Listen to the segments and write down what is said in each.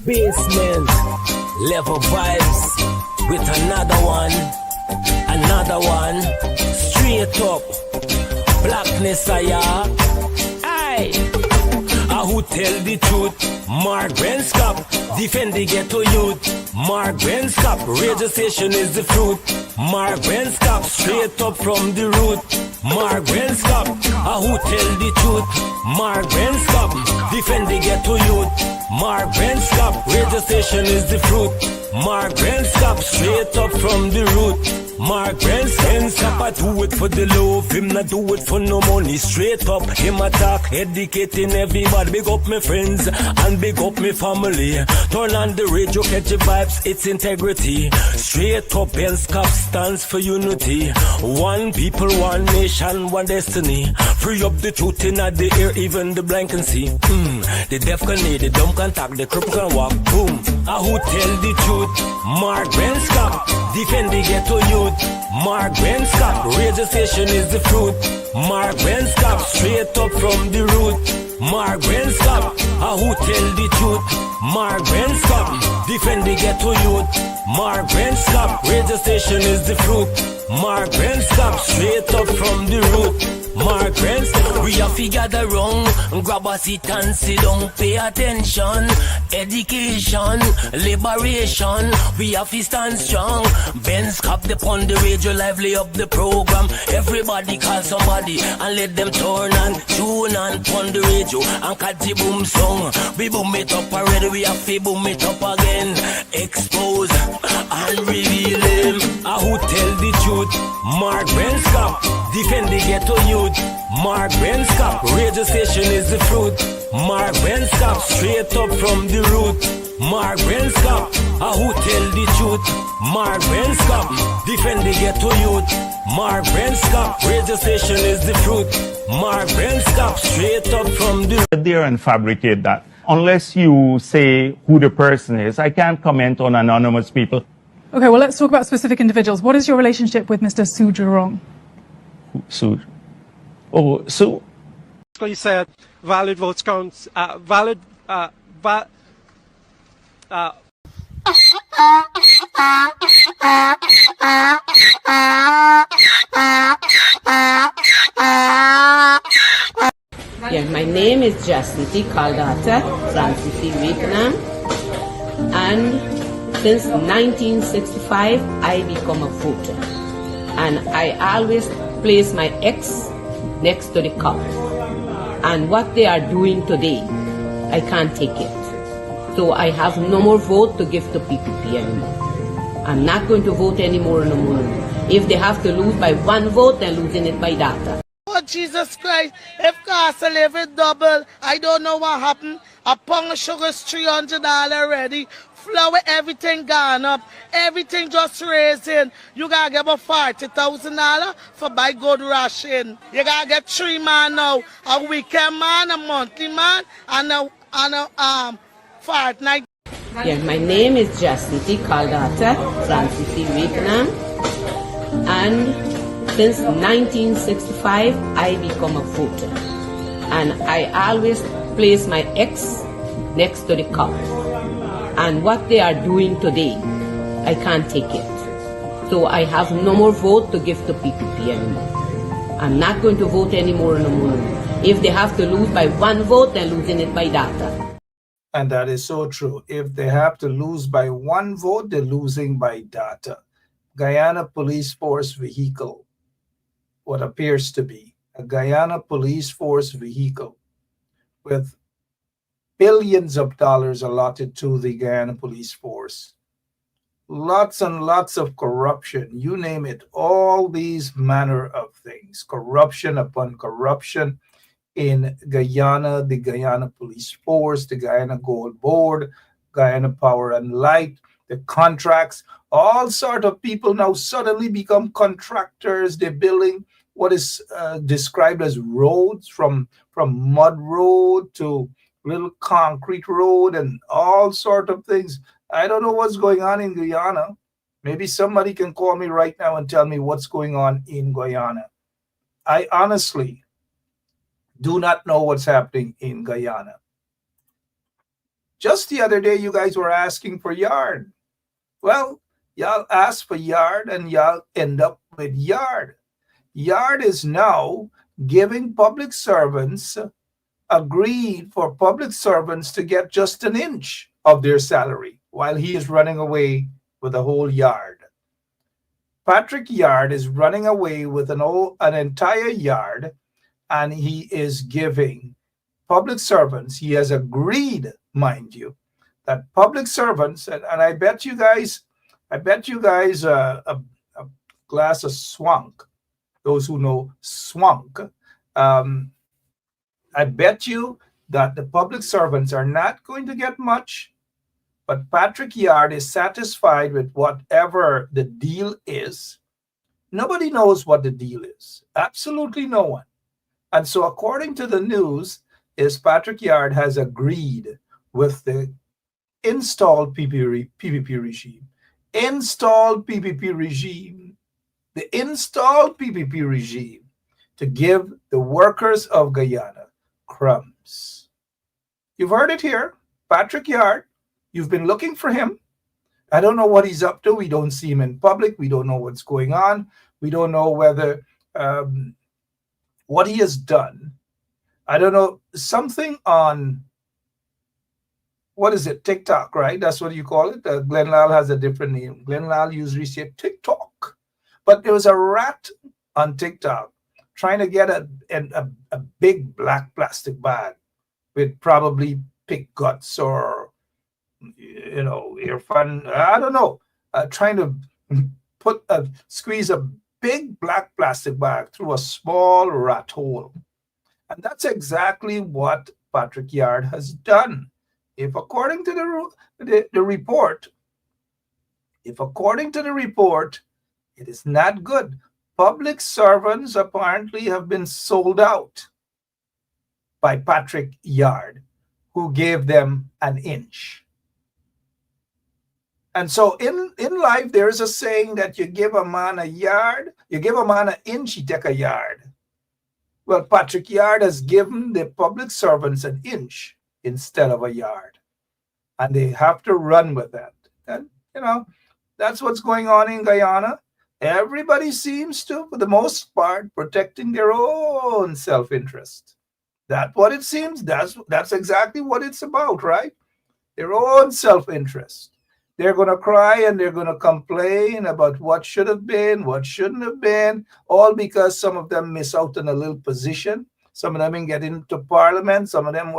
Basement level vibes with another one, straight up blackness aye. Who tell the truth? Mark Benskop, defend the ghetto youth. Mark Benskop, radio station is the fruit. Mark Benskop, straight up from the root. Mark Benskop, who tell the truth? Mark Benskop, defend the ghetto youth. Mark Benskop, radio station is the fruit. Mark Benskop, straight up from the root. Mark Benskop, I do it for the love, him not do it for no money. Straight up, him attack, educating everybody. Big up my friends and big up my family. Turn on the radio, catch the vibes, it's integrity. Straight up, Benskop stands for unity. One people, one nation, one destiny. Free up the truth in the air, even the blind can see. The deaf can hear, the dumb can talk, the cripple can walk. Boom. Who tell the truth? Mark Benskop, defend the ghetto youth. Mark Benskop, radio station is the fruit. Mark Benskop, straight up from the root. Mark Benskop, who tell the truth? Mark Benskop, defend the ghetto youth. Mark Benskop, radio station is the fruit. Mark Benskop, straight up from the root. Mark Benskop, we have to gather wrong, grab a seat and sit down, pay attention. Education, liberation, we have to stand strong. Benskop upon the radio, lively up the program. Everybody call somebody and let them turn and tune and pon the radio and catch the boom song. We boom it up already, we have to boom it up again. Expose and reveal him. Who tell the truth? Mark Benskop, defend the ghetto youth. Mark Benskop, radio station is the fruit. Mark Benskop, straight up from the root. Mark Benskop, who tell the truth? Mark Benskop, defend the ghetto youth. Mark Benskop, radio station is the fruit. Mark Benskop, straight up from the there and fabricate that. Unless you say who the person is, I can't comment on anonymous people. Okay, well, let's talk about specific individuals. What is your relationship with Mr. Su Jurong? Su? Oh, Su? You said valid votes counts, Yeah, my name is Jacinty Caldata Francis Vietnam, and since 1965 I become a voter, and I always place my X next to the cop. And what they are doing today, I can't take it. So I have no more vote to give to PPP anymore. I'm not going to vote anymore no more. If they have to lose by one vote, they're losing it by data. Oh, Jesus Christ, if cost of living double, I don't know what happened. A pound of sugar is $300 already. Flour, everything gone up. Everything just raising. You gotta get about $40,000 for buy good ration. You gotta get 3 man now. A weekend man, a monthly man, and a fortnight. Yeah, my name is Jacinty Caldata Francis Vietnam, and since 1965, I become a voter, and I always place my X next to the cop. And what they are doing today, I can't take it. So I have no more vote to give to PPP anymore. I'm not going to vote anymore no more. If they have to lose by one vote, they're losing it by data. And that is so true. If they have to lose by one vote, they're losing by data. Guyana Police Force vehicle, what appears to be a Guyana Police Force vehicle with billions of dollars allotted to the Guyana Police Force. Lots and lots of corruption, you name it, all these manner of things, corruption upon corruption in Guyana, the Guyana Police Force, the Guyana Gold Board, Guyana Power and Light, the contracts, all sort of people now suddenly become contractors. They're building what is described as roads, from mud road to little concrete road and all sort of things. I don't know what's going on in Guyana. Maybe somebody can call me right now and tell me what's going on in Guyana. I honestly do not know what's happening in Guyana. Just the other day, you guys were asking for yard. Well, y'all ask for yard and y'all end up with yard. Yard is now giving public servants, agreed for public servants to get just an inch of their salary while he is running away with a whole yard. Patrick Yard is running away with an entire yard, and he is giving public servants, he has agreed, mind you, that public servants, and I bet you guys a glass of swank, those who know swank, I bet you that the public servants are not going to get much, but Patrick Yard is satisfied with whatever the deal is. Nobody knows what the deal is. Absolutely no one. And so according to the news, is Patrick Yard has agreed with the installed PPP regime. Installed PPP regime. The installed PPP regime to give the workers of Guyana crumbs. You've heard it here. Patrick Yard, you've been looking for him. I don't know what he's up to. We don't see him in public. We don't know what's going on. We don't know whether what he has done. I don't know, something on, what is it, TikTok, right? That's what you call it. Glenn Lal has a different name. Glenn Lal usually said TikTok. But there was a rat on TikTok trying to get a big black plastic bag with probably pig guts or, ear fun, I don't know, trying to squeeze a big black plastic bag through a small rat hole. And that's exactly what Patrick Yard has done. If according to the report, it is not good. Public servants apparently have been sold out by Patrick Yard, who gave them an inch. And so in life, there is a saying that you give a man a yard, you give a man an inch, he take a yard. Well, Patrick Yard has given the public servants an inch instead of a yard. And they have to run with that. And, that's what's going on in Guyana. Everybody seems to, for the most part, protecting their own self-interest. That's what it seems. That's exactly what it's about, right? Their own self-interest. They're going to cry and they're going to complain about what should have been, what shouldn't have been, all because some of them miss out on a little position. Some of them didn't get into parliament. Some of them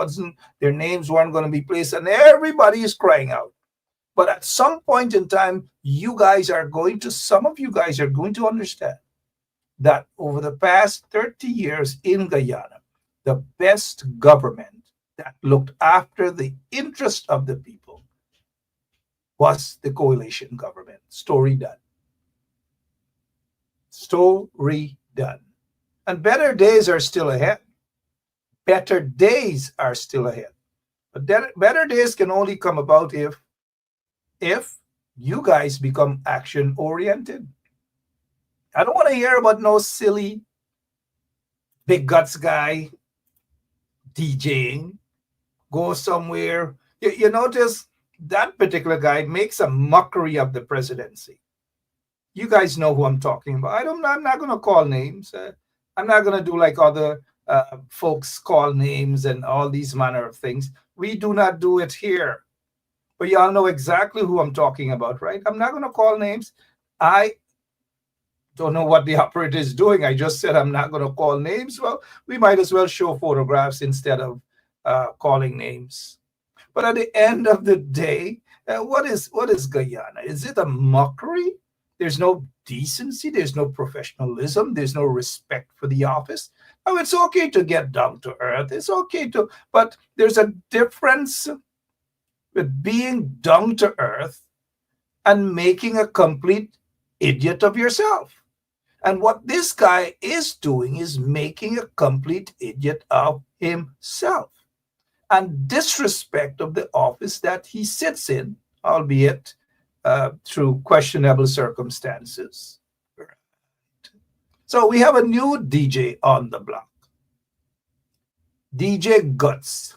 their names weren't going to be placed, and everybody is crying out. But at some point in time, some of you guys are going to understand that over the past 30 years in Guyana, the best government that looked after the interest of the people was the coalition government. Story done. Story done. And better days are still ahead. Better days are still ahead. But better days can only come about if you guys become action-oriented. I don't want to hear about no silly big guts guy DJing. Go somewhere. You notice that particular guy makes a mockery of the presidency. You guys know who I'm talking about. I'm not going to call names. I'm not going to do like other folks call names and all these manner of things. We do not do it here. But y'all know exactly who I'm talking about, right? I'm not going to call names. I don't know what the operator is doing. I just said I'm not going to call names. Well, we might as well show photographs instead of calling names. But at the end of the day, what is Guyana? Is it a mockery? There's no decency. There's no professionalism. There's no respect for the office. Oh, it's okay to get down to earth. It's okay but there's a difference with being down to earth and making a complete idiot of yourself. And what this guy is doing is making a complete idiot of himself and disrespect of the office that he sits in, albeit through questionable circumstances. So we have a new DJ on the block. DJ Guts.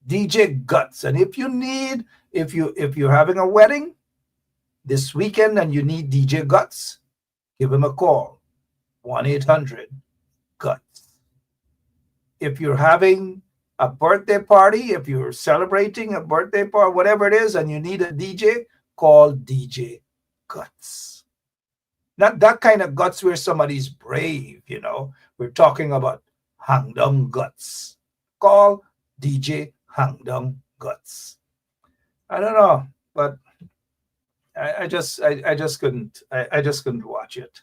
DJ Guts. And if you're having a wedding this weekend and you need DJ Guts, give him a call, 1-800-GUTS. If you're having a birthday party, if you're celebrating a birthday party, whatever it is, and you need a DJ, call DJ Guts. Not that kind of guts where somebody's brave, We're talking about hangdong guts. Call DJ Hangdong Guts. I don't know, but I just couldn't watch it.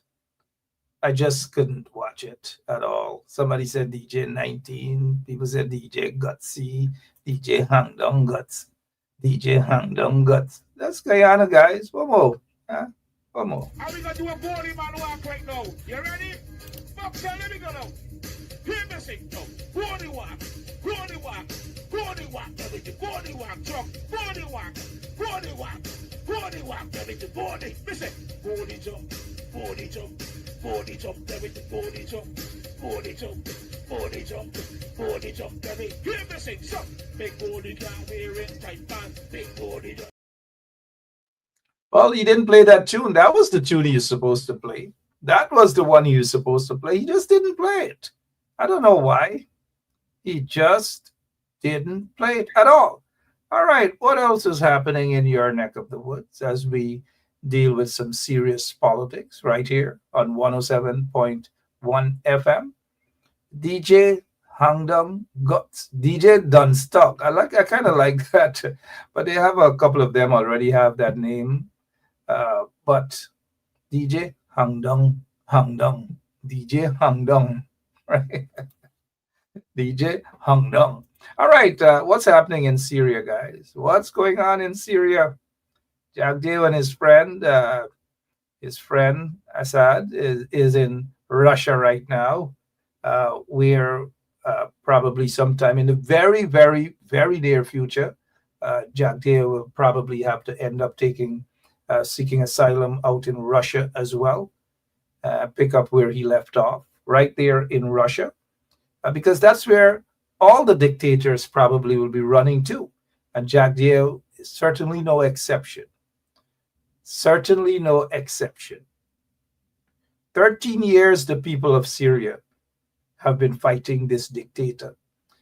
I just couldn't watch it at all. Somebody said DJ 19. People said DJ Gutsy, DJ Hangdong Guts, DJ Hangdong Guts. That's Guyana, guys. One more. Huh? One more. How we gonna do a body man walk right now? You ready? Box, let me go now. Hear me sing now. Body walk, body walk, body walk, everything. Body walk, jump, body walk, body walk, body walk, everything. Body, listen. Body jump, body jump, body jump, everything. Body jump, body jump, body jump, body jump, everything. Hear me sing, jump. Big body can't wear it tight pants. Big body jump. Well, he didn't play that tune. That was the tune he was supposed to play. That was the one he was supposed to play. He just didn't play it. I don't know why. He just didn't play it at all. All right, what else is happening in your neck of the woods as we deal with some serious politics right here on 107.1 FM? DJ Hangdong Guts, DJ Dunstock. I kind of like that, but they have a couple of them already have that name. But DJ Hangdong, DJ Hangdong, right? DJ Hangdong. All right, what's happening in Syria, guys? What's going on in Syria? Jagdeo and his friend Assad is in Russia right now. We're probably sometime in the very, very, very near future, Jagdeo will probably have to end up seeking asylum out in Russia as well, pick up where he left off, right there in Russia, because that's where all the dictators probably will be running to. And Jagdeo is certainly no exception. Certainly no exception. 13 years the people of Syria have been fighting this dictator.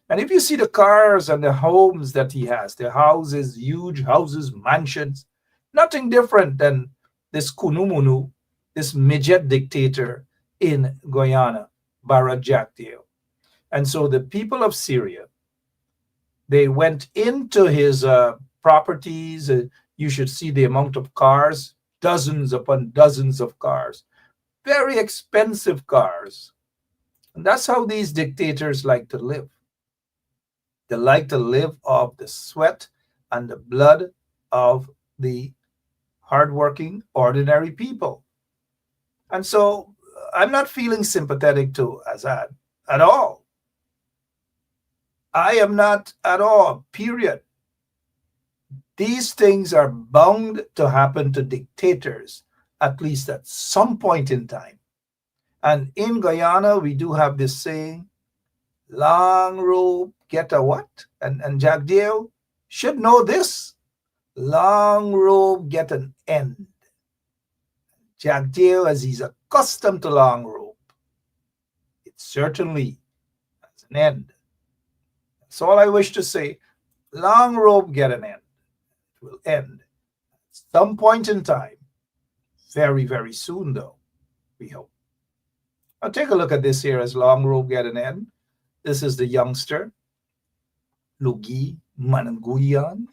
And if you see the cars and the homes that he has, the houses, huge houses, mansions, nothing different than this Kunumunu, this midget dictator in Guyana, Jagdeo. And so the people of Syria, they went into his properties. You should see the amount of cars, dozens upon dozens of cars, very expensive cars. And that's how these dictators like to live. They like to live off the sweat and the blood of the hardworking, ordinary people. And so I'm not feeling sympathetic to Assad at all. I am not at all, period. These things are bound to happen to dictators, at least at some point in time. And in Guyana, we do have this saying, long rope get a what? And Jagdeo should know this. Long rope get an end. Jagdeo, as he's accustomed to long rope, it certainly has an end. That's all I wish to say. Long rope get an end. It will end at some point in time. Very, very soon, though, we hope. Now take a look at this here as long rope get an end. This is the youngster, Lugi Mananguyan.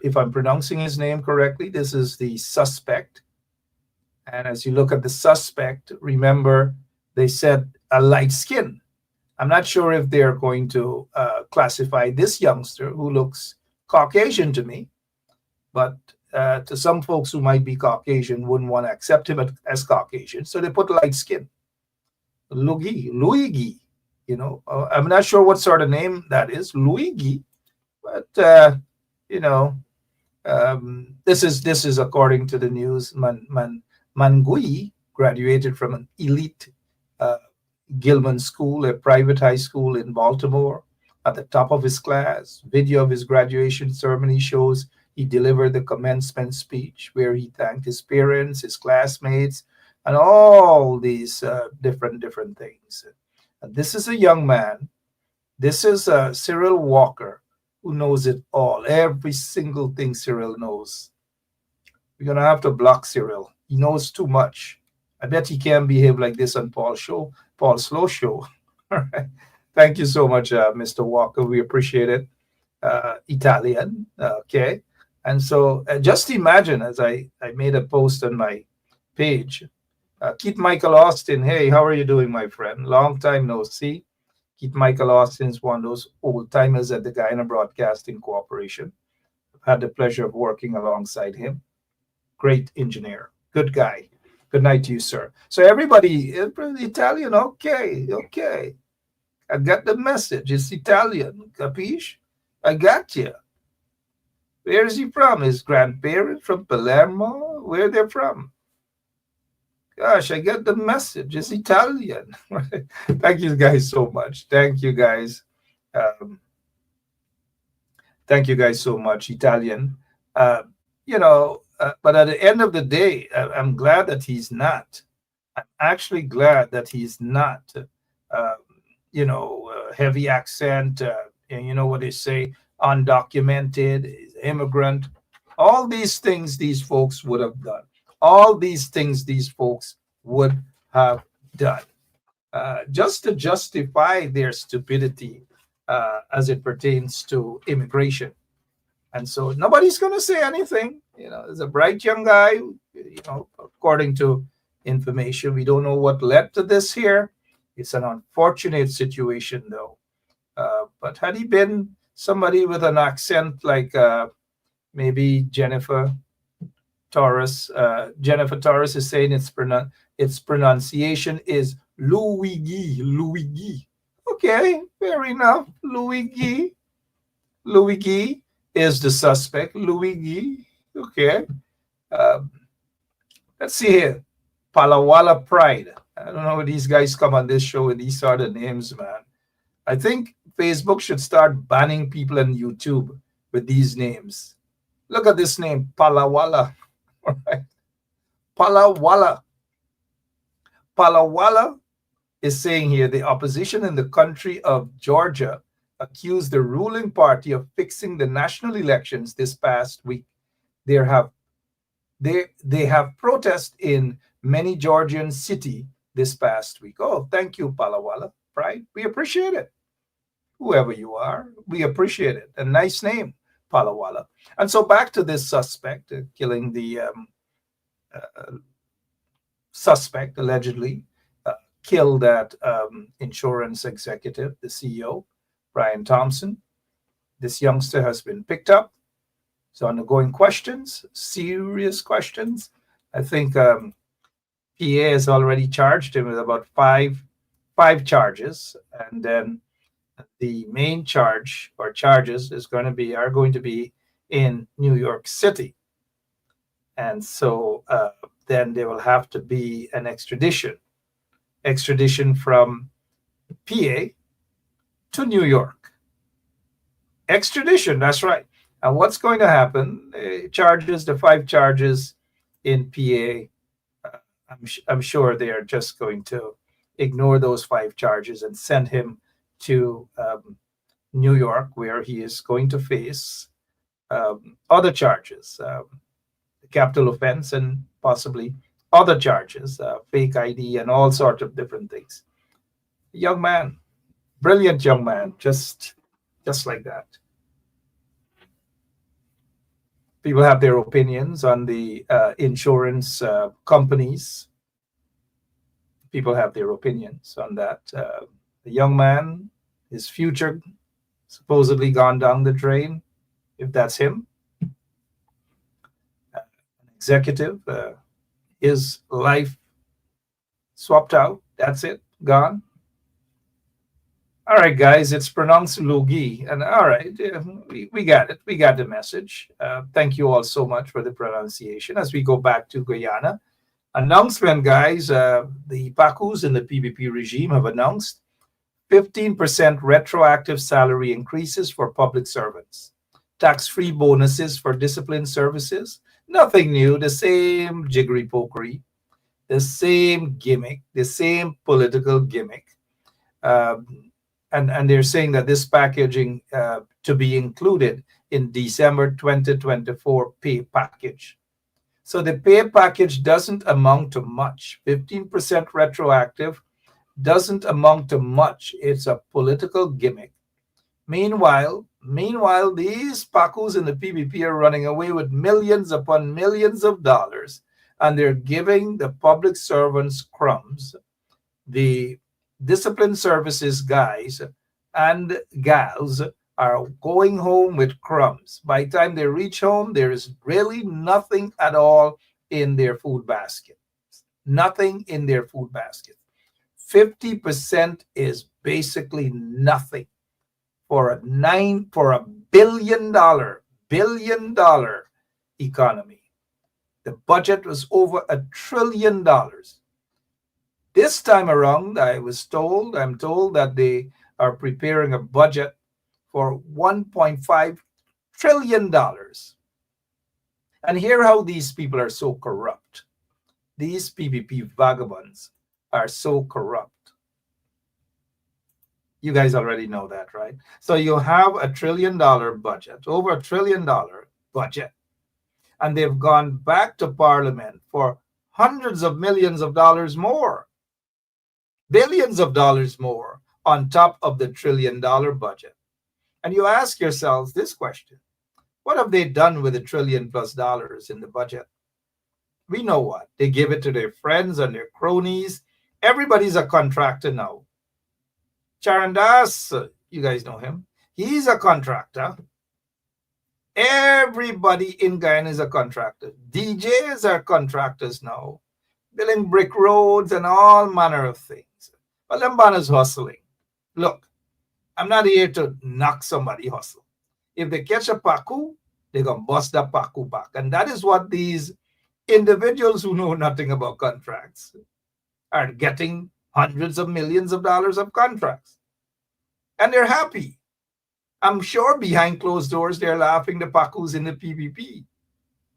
If I'm pronouncing his name correctly, this is the suspect. And as you look at the suspect, remember, they said a light skin. I'm not sure if they're going to classify this youngster, who looks Caucasian to me, but to some folks who might be Caucasian wouldn't want to accept him as Caucasian, so they put light skin. Luigi, I'm not sure what sort of name that is, Luigi, but this is according to the news. Mangui graduated from an elite Gilman School, a private high school in Baltimore, at the top of his class. Video of his graduation ceremony shows he delivered the commencement speech where he thanked his parents, his classmates, and all these different things. And this is a young man. This is Cyril Walker, who knows it all. Every single thing Cyril knows. We're going to have to block Cyril. He knows too much. I bet he can't behave like this on Paul's Slow Show. All right. Thank you so much, Mr. Walker. We appreciate it. Italian. Okay. And so just imagine, as I made a post on my page, Keith Michael Austin. Hey, how are you doing, my friend? Long time no see. Keith Michael Austin is one of those old timers at the Guyana Broadcasting Corporation. I've had the pleasure of working alongside him. Great engineer. Good guy. Good night to you, sir. So everybody, Italian, okay. I got the message. It's Italian. Capiche? I got you. Where is he from? His grandparents from Palermo? Where they're from? Gosh, I get the message. It's Italian. Thank you guys so much. Thank you guys. Thank you guys so much, Italian. But at the end of the day, I'm glad that he's not. I'm actually glad that he's not, heavy accent, and you know what they say, undocumented, immigrant. All these things these folks would have done. All these things these folks would have done just to justify their stupidity as it pertains to immigration. And so nobody's going to say anything. There's a bright young guy, according to information. We don't know what led to this here. It's an unfortunate situation, though. But had he been somebody with an accent like maybe Jennifer Torres is saying its pronunciation is Luigi. Okay, fair enough. Luigi is the suspect. Luigi. Okay. Let's see here. Palawala Pride. I don't know if these guys come on this show with these sort of names, man. I think Facebook should start banning people on YouTube with these names. Look at this name, Palawala. All right. Palawala. Palawala is saying here the opposition in the country of Georgia accused the ruling party of fixing the national elections this past week. They have protests in many Georgian cities this past week. Oh, thank you, Palawala Pride. We appreciate it. Whoever you are, we appreciate it. A nice name, Palawala. And so back to this suspect killing the suspect allegedly killed that insurance executive, the CEO, Brian Thompson. This youngster has been picked up. So undergoing questions, serious questions. I think PA has already charged him with about five charges, and then the main charge or charges are going to be in New York City, and so then there will have to be an extradition from PA to New York. Extradition, that's right. And what's going to happen? The 5 charges in PA, I'm sure they are just going to ignore those 5 charges and send him to New York, where he is going to face other charges, the capital offense, and possibly other charges, fake ID, and all sorts of different things. Young man, brilliant young man, just like that. People have their opinions on the insurance companies. People have their opinions on that. The young man, his future supposedly gone down the drain, if that's him. An executive, his life swapped out. That's it, gone. All right, guys, it's pronounced Lugi. And all right, we got it. We got the message. Thank you all so much for the pronunciation. As we go back to Guyana, announcement, guys, the Pacus in the PBP regime have announced 15% retroactive salary increases for public servants, tax-free bonuses for discipline services. Nothing new, the same jiggery pokery, the same gimmick, the same political gimmick. And they're saying that this packaging to be included in December 2024 pay package. So the pay package doesn't amount to much. 15% retroactive doesn't amount to much. It's a political gimmick. Meanwhile, these Pacus in the PPP are running away with millions upon millions of dollars, and they're giving the public servants crumbs. The discipline services guys and gals are going home with crumbs. By the time they reach home, there is really nothing at all in their food basket. Nothing in their food basket. 50% is basically nothing for a billion dollar economy. The budget was over $1 trillion. This time around, I'm told that they are preparing a budget for $1.5 trillion. And hear how these people are so corrupt. These PPP vagabonds are so corrupt. You guys already know that, right? So you have $1 trillion budget, over $1 trillion budget, and they've gone back to Parliament for hundreds of millions of dollars more, billions of dollars more on top of the $1 trillion budget. And you ask yourselves this question: what have they done with $1 trillion+ in the budget? We know what. They give it to their friends and their cronies. Everybody's a contractor now. Charan Das, you guys know him. He's a contractor. Everybody in Guyana is a contractor. DJs are contractors now, building brick roads and all manner of things. But Lambana's hustling. Look, I'm not here to knock somebody hustle. If they catch a Pacu, they're going to bust that Pacu back. And that is what these individuals who know nothing about contracts are getting. Hundreds of millions of dollars of contracts. And they're happy. I'm sure behind closed doors, they're laughing the Pacus in the PPP.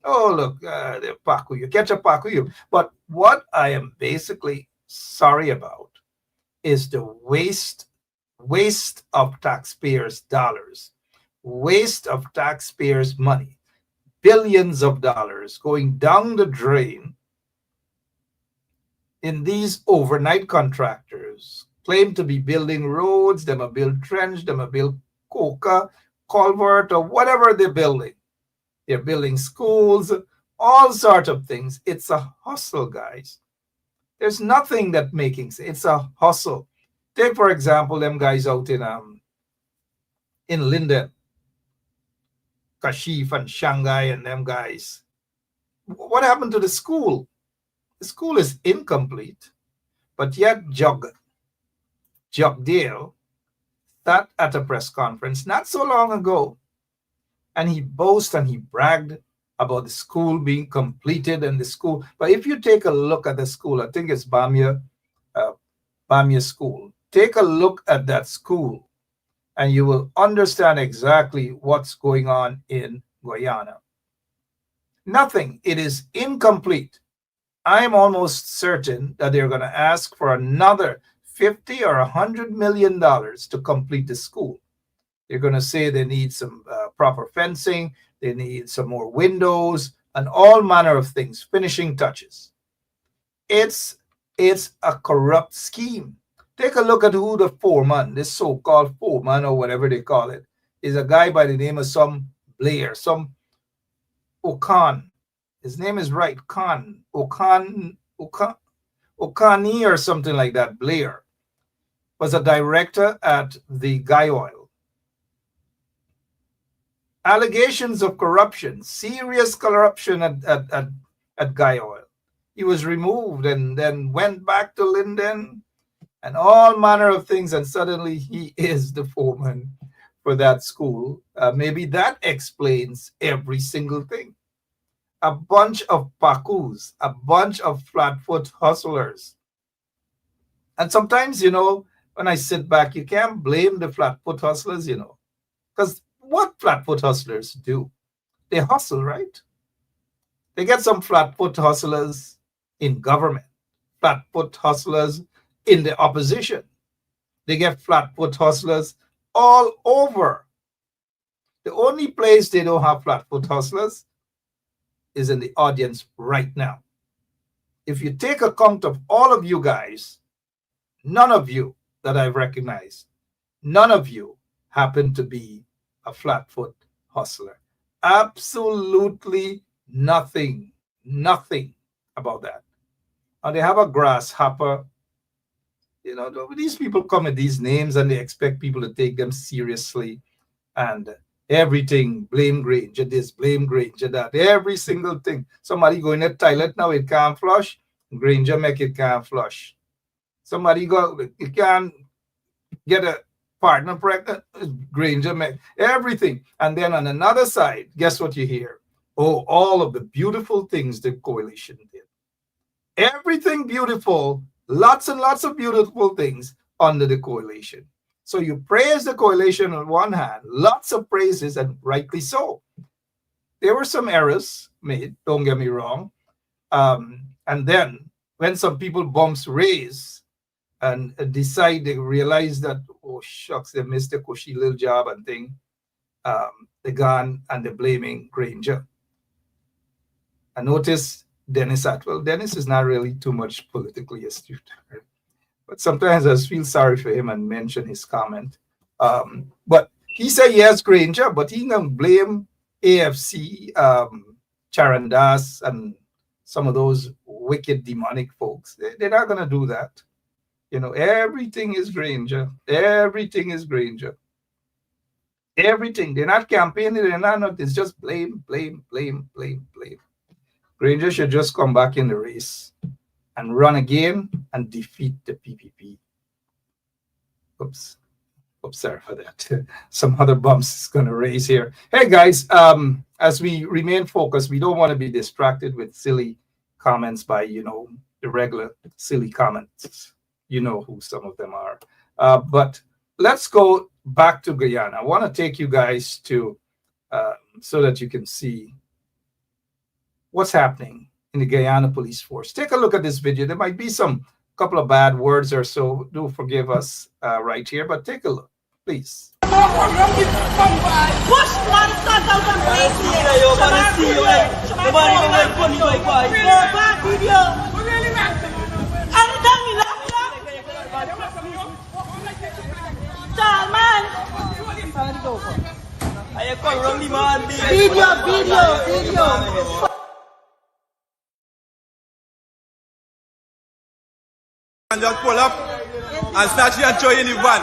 Oh, look, the Pacu, you catch a Pacu. But what I am basically sorry about is the waste of taxpayers' dollars, waste of taxpayers' money, billions of dollars going down the drain in these overnight contractors claim to be building roads, them a build trench, them a build coca, culvert, or whatever they're building. They're building schools, all sorts of things. It's a hustle, guys. There's nothing that making sense. It's a hustle. Take, for example, them guys out in Linden, Kashif and Shanghai and them guys. What happened to the school? The school is incomplete, but yet Jagdale sat at a press conference not so long ago, and he boasted and he bragged about the school being completed and the school. But if you take a look at the school, I think it's Bamia School. Take a look at that school, and you will understand exactly what's going on in Guyana. Nothing. It is incomplete. I'm almost certain that they're going to ask for another $50 or $100 million to complete the school. They're going to say they need some proper fencing, they need some more windows, and all manner of things, finishing touches. It's a corrupt scheme. Take a look at who the foreman, this so-called foreman or whatever they call it, is a guy by the name of some Blair, some Okan. His name is right, Okani or something like that. Blair was a director at the Guy Oil. Allegations of corruption, serious corruption at Guy Oil. He was removed and then went back to Linden and all manner of things, and suddenly he is the foreman for that school. Maybe that explains every single thing. A bunch of Pacus, a bunch of flatfoot hustlers. And sometimes, when I sit back, you can't blame the flat-foot hustlers, you know, because what flat-foot hustlers do? They hustle, right? They get some flat-foot hustlers in government, flat-foot hustlers in the opposition. They get flat-foot hustlers all over. The only place they don't have flat-foot hustlers is in the audience right now. If you take account of all of you guys, none of you that I've recognized, none of you happen to be a flat-foot hustler. Absolutely nothing about that. And they have a grasshopper. You know, these people come with these names and they expect people to take them seriously. And everything, blame Granger this, blame Granger that, every single thing. Somebody go in the toilet now, it can't flush. Granger make it can't flush. Somebody go, it can't get a partner pregnant. Granger make everything. And then on another side, guess what you hear? Oh, all of the beautiful things the coalition did. Everything beautiful, lots and lots of beautiful things under the coalition. So you praise the coalition on one hand, lots of praises, and rightly so. There were some errors made, don't get me wrong. And then when some people bumps raise and decide, they realize that, oh shucks, they missed a cushy little job and thing, they gone and they're blaming Granger. I noticed Dennis Atwell. Dennis is not really too much politically astute. Right? But sometimes I feel sorry for him and mention his comment. But he said yes, Granger, but he can blame AFC, Charandas, and some of those wicked demonic folks. They're not going to do that. You know, everything is Granger. Everything is Granger. Everything. They're not campaigning. They're not. It's just blame, blame, blame, blame, blame. Granger should just come back in the race and run again and defeat the PPP. Oops, sorry for that. Some other bumps is going to raise here. Hey guys, as we remain focused, we don't want to be distracted with silly comments by, you know, the regular silly comments. You know who some of them are. But let's go back to Guyana. I want to take you guys to, so that you can see what's happening in the Guyana police force. Take a look at this video. There might be some couple of bad words or so. Do forgive us right here, but take a look, please. Video. And just pull up and snatch you and throw you in the van.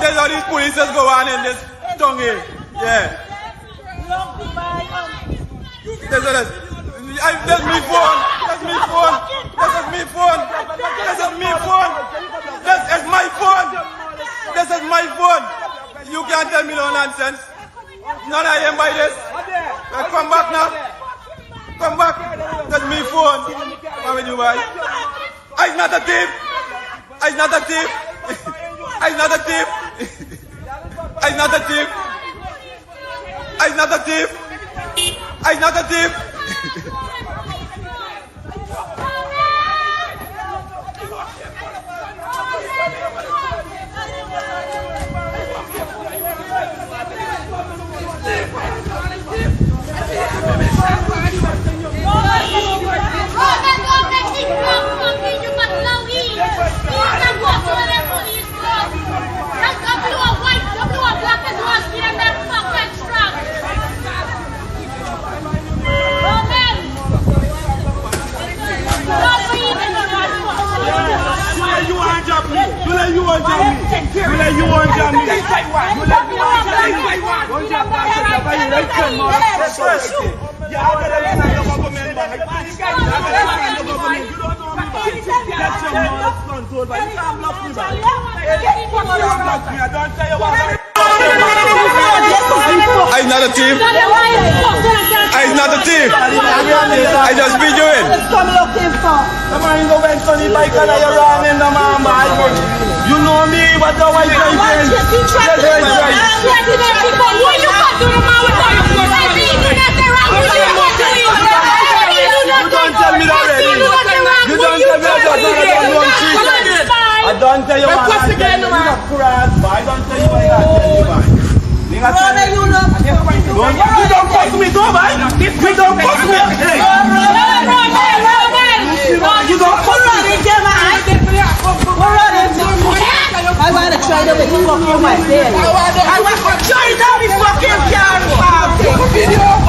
There's all these police just go on in this tongue here. Yeah. There's me phone. That's me phone. This is me phone. This is me phone. This is my phone. This is my phone. You can't tell me no nonsense. None of them by this. Come back now. Come back. That's me phone. What will you buy? I'm not a thief. I'm not a thief. I'm not a thief. I'm not a thief. I'm not a thief. I'm not a thief. I'm not a thief. I'm not a thief. I just be doing. You know me, what the white guy friend? You don't tell me that already. You don't tell me that I don't tell you what I tell you. You got cross, but I don't tell you what I tell you, man. You don't fuck me, don't man. You don't fuck me. You don't fuck me. I want to try to make you fuck you myself. I want to try to be fucking car.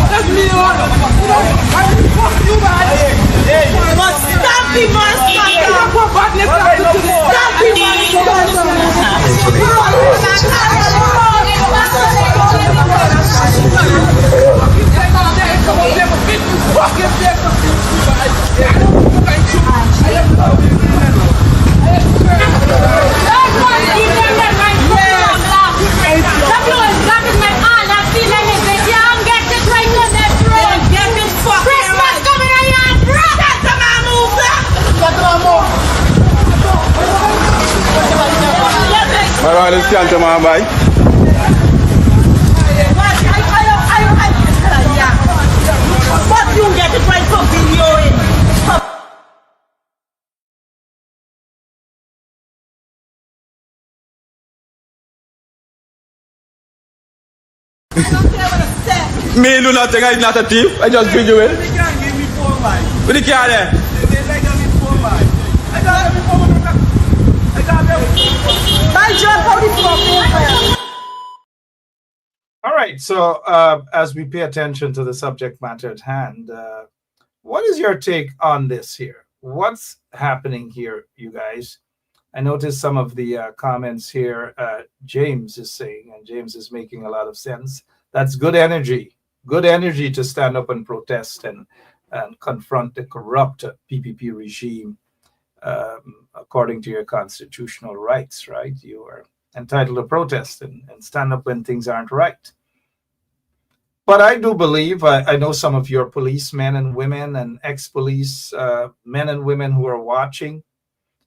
That's me. Fuck you, man. But stop the monster. Stop the Alright, let's stand to my bike. Fuck you, get it right for videoing. Me do nothing, I'm not a thief. I just bring you in. With the car there. All right, so as we pay attention to the subject matter at hand, what is your take on this here? What's happening here, you guys? I noticed some of the comments here. James is saying, and James is making a lot of sense. That's good energy to stand up and protest and confront the corrupt PPP regime according to your constitutional rights, right? You are entitled to protest and stand up when things aren't right. But I do believe, I know some of your policemen and women and ex-police men and women who are watching,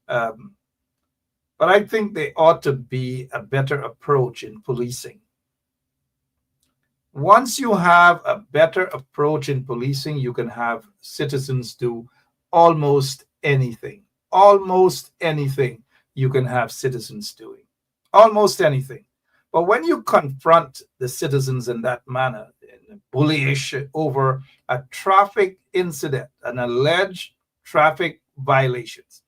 but I think there ought to be a better approach in policing. Once you have a better approach in policing, you can have citizens do almost anything. Almost anything you can have citizens doing. Almost anything. But when you confront the citizens in that manner, bullish over a traffic incident, an alleged traffic violations,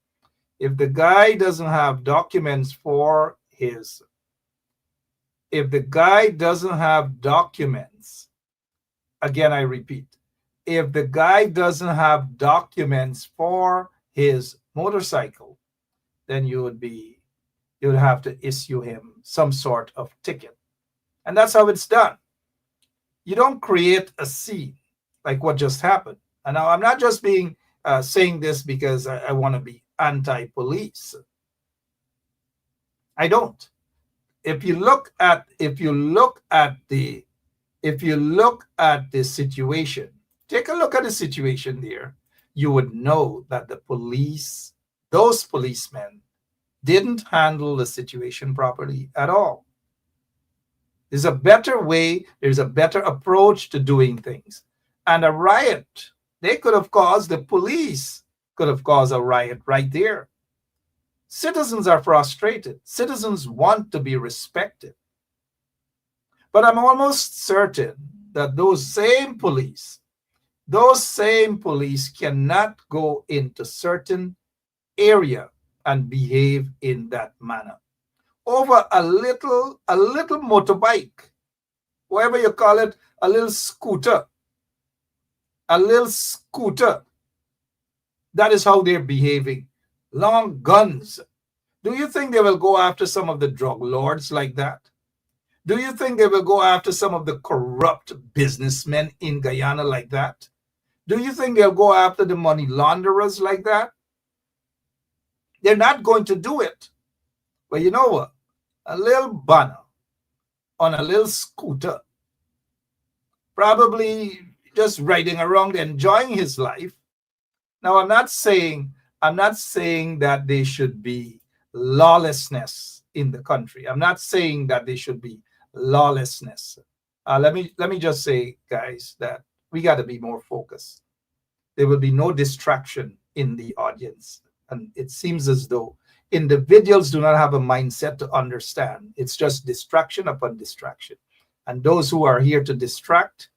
if the guy doesn't have documents for his, again, I repeat, if the guy doesn't have documents for his motorcycle, then you would have to issue him some sort of ticket. And that's how it's done. You don't create a scene like what just happened. And now I'm not just saying this because I want to be anti-police. I don't. If you look at the situation, take a look at the situation there, you would know that those policemen didn't handle the situation properly at all. There's a better way, there's a better approach to doing things. And a riot, the police could have caused a riot right there. Citizens are frustrated. Citizens want to be respected. But I'm almost certain that those same police cannot go into certain area and behave in that manner over a little motorbike, whatever you call it, a little scooter. That is how they're behaving. Long guns. Do you think they will go after some of the drug lords like that? Do you think they will go after some of the corrupt businessmen in Guyana like that? Do you think they'll go after the money launderers like that? They're not going to do it. But you know what? A little banner on a little scooter, probably just riding around enjoying his life. Now, I'm not saying that they should be lawlessness in the country. I'm not saying that there should be lawlessness. Let me just say, guys, that we got to be more focused. There will be no distraction in the audience. And it seems as though individuals do not have a mindset to understand. It's just distraction upon distraction. And those who are here to distract,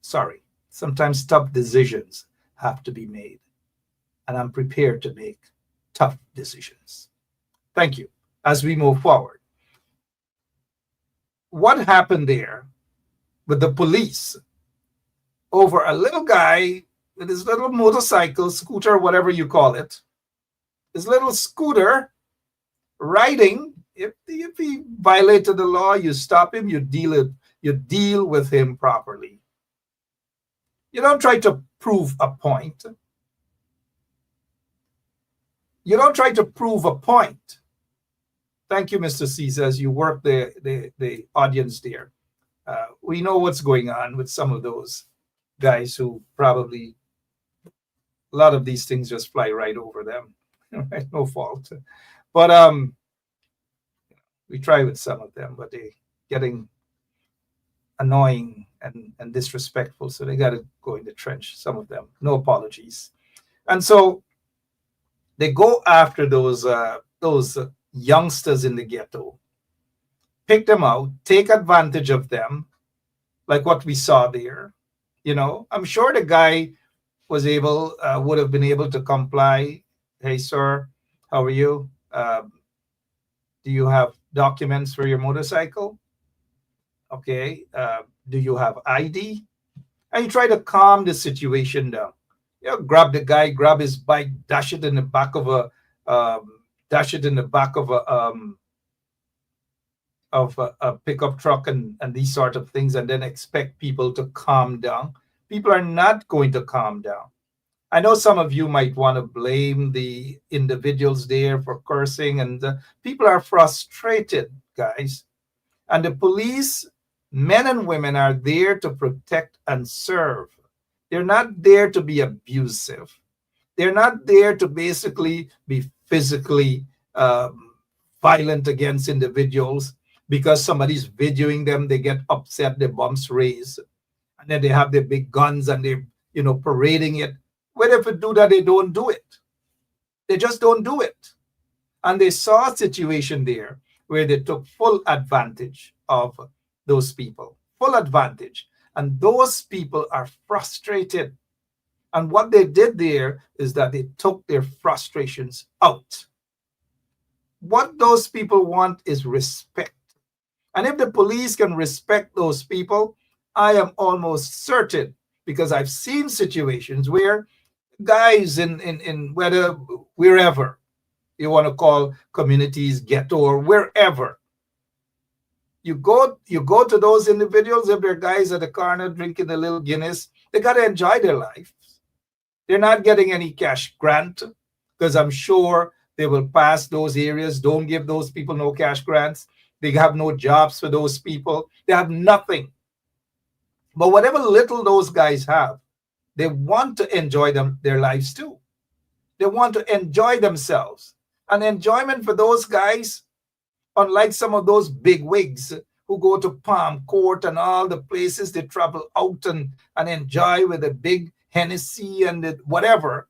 sorry, sometimes tough decisions have to be made. And I'm prepared to make tough decisions. Thank you. As we move forward, what happened there with the police over a little guy with his little motorcycle, scooter, whatever you call it, his little scooter riding? If he violated the law, you stop him, you deal with him properly. You don't try to prove a point. You don't try to prove a point. Thank you, Mr. Caesars. You work the audience there. We know what's going on with some of those guys who probably, a lot of these things just fly right over them. Right? No fault. But we try with some of them, but they're getting annoying and disrespectful. So they got to go in the trench, some of them. No apologies. And so they go after those youngsters in the ghetto, pick them out, take advantage of them, like what we saw there. You know, I'm sure the guy would have been able to comply. Hey, sir, how are you? Do you have documents for your motorcycle? Okay. Do you have ID? And you try to calm the situation down. You know, grab the guy, grab his bike, dash it in the back of a pickup truck and these sort of things, and then expect people to calm down. People are not going to calm down. I know some of you might want to blame the individuals there for cursing, and people are frustrated, guys. And the police, men and women, are there to protect and serve. They're not there to be abusive. They're not there to basically be physically violent against individuals because somebody's videoing them. They get upset, their bumps raise, and then they have their big guns and they're, parading it. Whenever they do that, they don't do it. They just don't do it. And they saw a situation there where they took full advantage of those people, full advantage. And those people are frustrated. And what they did there is that they took their frustrations out. What those people want is respect. And if the police can respect those people, I am almost certain, because I've seen situations where guys in wherever you want to call communities, ghetto, or wherever, you go to those individuals, if they're guys at the corner drinking a little Guinness, they got to enjoy their life. They're not getting any cash grant, because I'm sure they will pass those areas. Don't give those people no cash grants. They have no jobs for those people. They have nothing. But whatever little those guys have, they want to enjoy their lives too. They want to enjoy themselves. And enjoyment for those guys, unlike some of those big wigs who go to Palm Court and all the places they travel out and enjoy with a big Hennessy and whatever.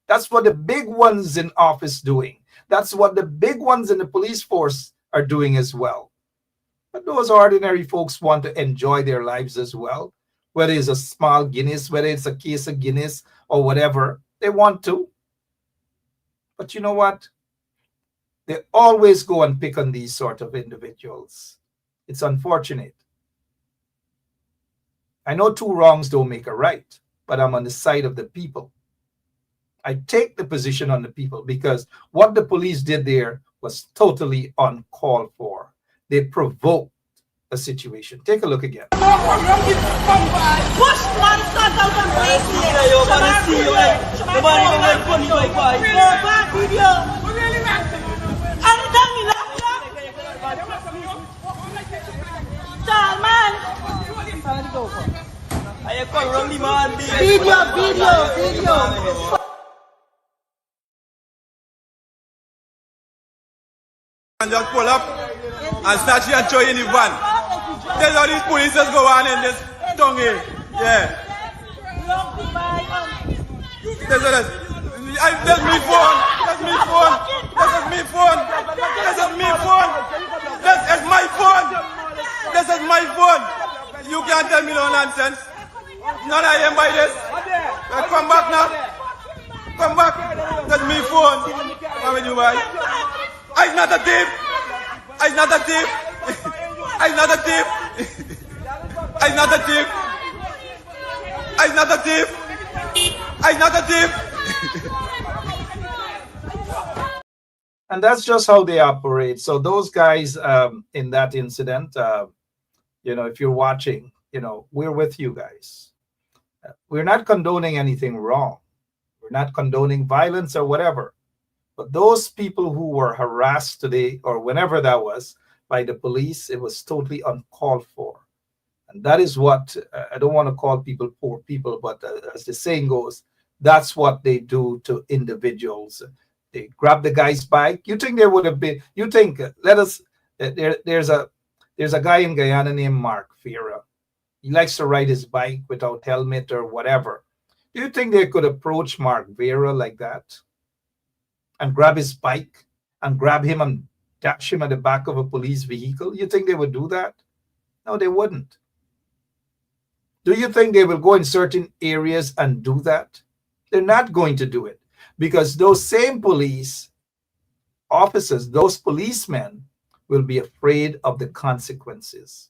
That's what the big ones in office doing. That's what the big ones in the police force are doing as well. But those ordinary folks want to enjoy their lives as well. Whether it's a small Guinness, whether it's a case of Guinness or whatever, they want to. But you know what? They always go and pick on these sort of individuals. It's unfortunate. I know two wrongs don't make a right, but I'm on the side of the people. I take the position on the people because what the police did there was totally uncalled for. They provoked a situation. Take a look again. Video. and just pull up and snatch you and throw you in the van. There's all these police go on in this tongue here. Yeah. There's me phone. That's me phone. That's me phone. That's me phone. That's my phone. This is my phone. You can't tell me no nonsense. None I am by this. Come back now. Come back. That's me phone. How will you buy? I'm not a thief. I'm not a thief. I'm not a thief. I'm not a thief. I'm not a thief. I'm not a thief. And that's just how they operate. So those guys in that incident, if you're watching, we're with you guys. We're not condoning anything wrong. We're not condoning violence or whatever. But those people who were harassed today or whenever that was by the police, it was totally uncalled for. And that is what, I don't want to call people poor people, but as the saying goes, that's what they do to individuals. They grab the guy's bike. You think there would have been, there's a guy in Guyana named Mark Vera. He likes to ride his bike without helmet or whatever. Do you think they could approach Mark Vera like that and grab his bike and grab him and dash him at the back of a police vehicle? You think they would do that? No, they wouldn't. Do you think they will go in certain areas and do that? They're not going to do it because those same police officers, those policemen will be afraid of the consequences.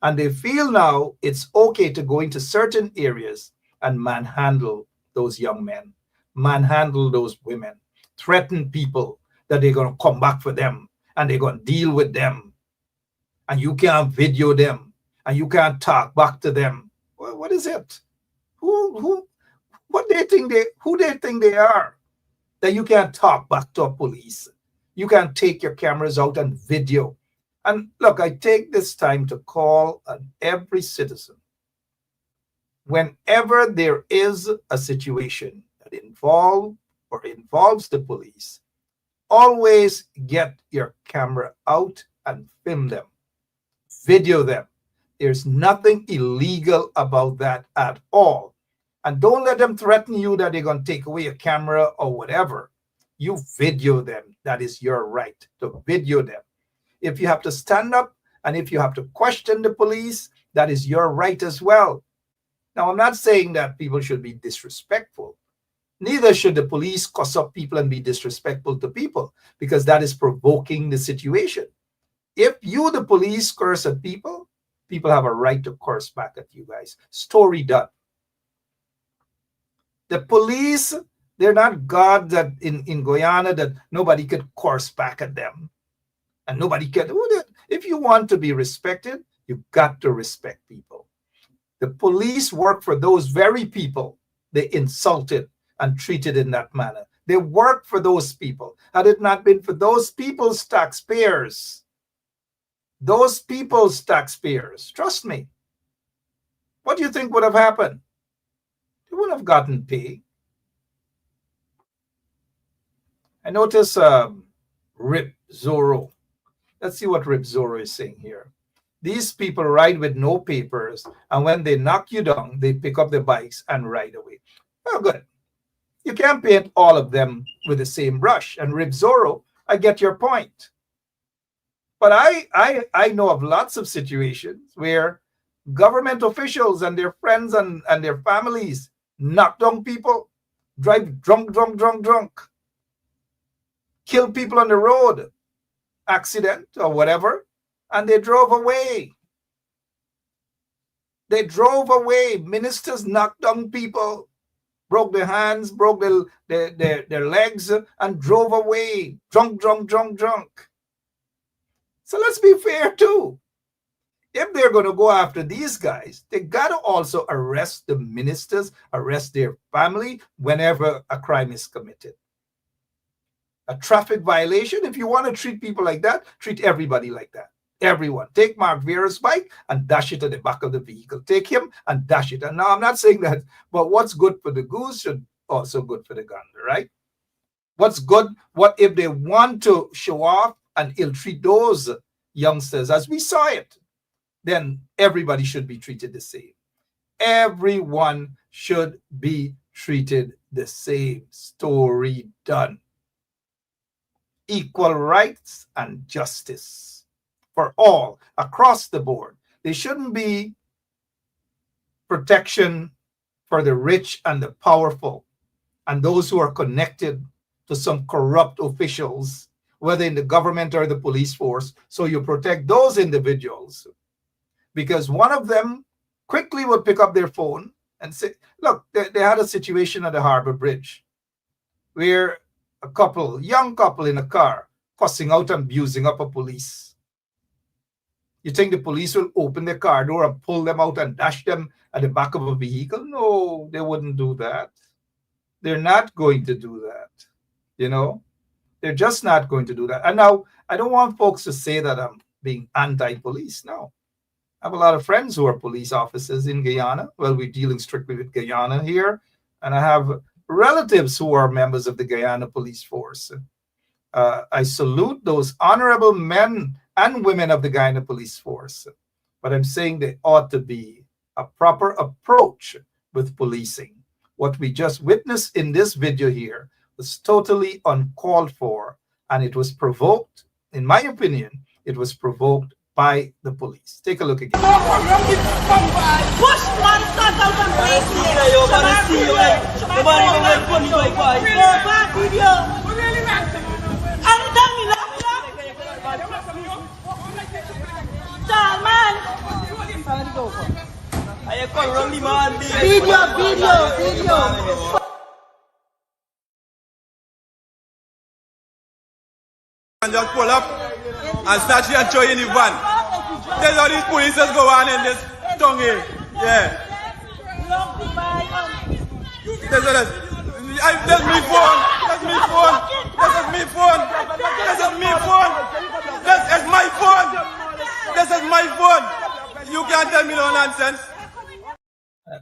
And they feel now it's okay to go into certain areas and manhandle those young men, manhandle those women, threaten people that they're going to come back for them and they're going to deal with them. And you can't video them and you can't talk back to them. Well, what is it? Who they think they are? That you can't talk back to a police. You can't take your cameras out and video. And look, I take this time to call on every citizen. Whenever there is a situation that involves the police, always get your camera out and film them, video them. There's nothing illegal about that at all. And don't let them threaten you that they're going to take away your camera or whatever. You video them. That is your right to video them. If you have to stand up and if you have to question the police, that is your right as well. Now, I'm not saying that people should be disrespectful. Neither should the police cuss up people and be disrespectful to people, because that is provoking the situation. If you, the police, curse at people, people have a right to curse back at you guys. Story done. The police, they're not God that in Guyana that nobody could curse back at them. And nobody can. If you want to be respected, you've got to respect people. The police work for those very people they insulted and treated in that manner. They work for those people. Had it not been for those people's taxpayers, trust me, what do you think would have happened? They wouldn't have gotten pay. I notice Rip Zorro. Let's see what Rip Zorro is saying here. These people ride with no papers, and when they knock you down, they pick up their bikes and ride away. Oh, good. You can't paint all of them with the same brush. And Rip Zorro, I get your point. But I know of lots of situations where government officials and their friends and their families knock down people, drive drunk, kill people on the road, accident or whatever, and they drove away. Ministers knocked down people, broke their hands, broke their legs, and drove away. Drunk. So let's be fair too. If they're going to go after these guys, they got to also arrest the ministers, arrest their family whenever a crime is committed. A traffic violation, if you want to treat people like that, treat everybody like that. Everyone. Take Mark Vera's bike and dash it at the back of the vehicle. Take him and dash it. And now I'm not saying that, but what's good for the goose should also good for the gander, right? What's good? What if they want to show off and ill-treat those youngsters as we saw it, then everybody should be treated the same. Everyone should be treated the same. Story done. Equal rights and justice for all across the board. There shouldn't be protection for the rich and the powerful and those who are connected to some corrupt officials, whether in the government or the police force. So you protect those individuals, because one of them quickly would pick up their phone and say, look, they had a situation at the Harbor Bridge where a couple, young couple in a car, cussing out and abusing up a police. You think the police will open their car door and pull them out and dash them at the back of a vehicle? No, they wouldn't do that. They're not going to do that. You know, they're just not going to do that. And now, I don't want folks to say that I'm being anti-police. No. I have a lot of friends who are police officers in Guyana. Well, we're dealing strictly with Guyana here. And I have relatives who are members of the Guyana police force. I salute those honorable men and women of the Guyana police force. But I'm saying there ought to be a proper approach with policing. What we just witnessed in this video here was totally uncalled for, and it was provoked, in my opinion, it was provoked by the police. Take a look again. Video. And just pull up and start and show you in the van. There's all these polices go on in this tongue here. Yeah. That's me phone. That's me phone. That's me phone. That's me phone. That's my phone. That's my phone. You can't tell me no nonsense.